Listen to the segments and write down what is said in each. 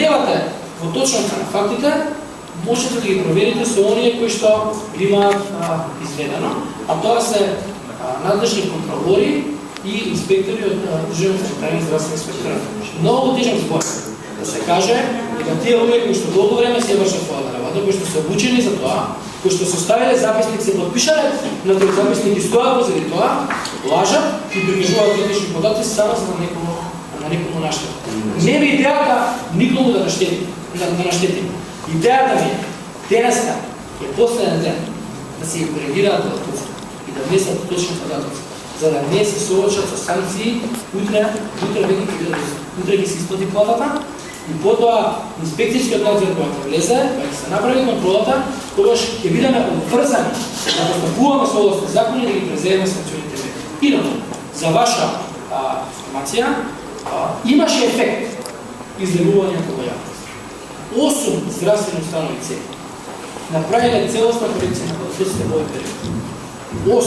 сомневате во точноста на фактите, можете да ги проверите со оние кои што ги имаат изведено, а тоа се надлежни контролори и инспектори од Државниот санитарен здравствен инспекторат. Многу тежок збор да се каже дека тие луѓе кои што долго време се вршат својата работа, кои што се обучени за тоа, кои што составиле записник, се подпишале на тој записник и стојат позади тоа, лажат и прикажуваат неточни податоци само за да некому наштети. Не би идејата никому да наштети. Идејата ми денеска е последен ден да се коригираат податоци и да внесат точни податоци, за да не се соочат со санкции, утре ги се исплати платата и потоа инспекцијскиот надзор кога ќе влезе, кога ќе се направи контролата, тогаш ќе бидеме обврзани да постапуваме со овој закон и да ги преземеме санкционите мерки. Инаку, за ваша информација, имаше ефект излегување кога јавност. 8 здравствени установи цели направиле целосна корекција на податоците во овој период. 8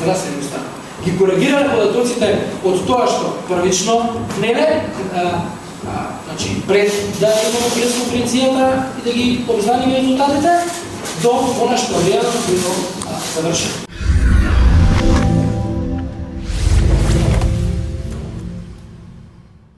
здравствени установи ги коригирале податоците од тоа што првично внеле, пред да имаме пресконференцијата и да ги обзнаниме резултатите, до она што реално било завршено.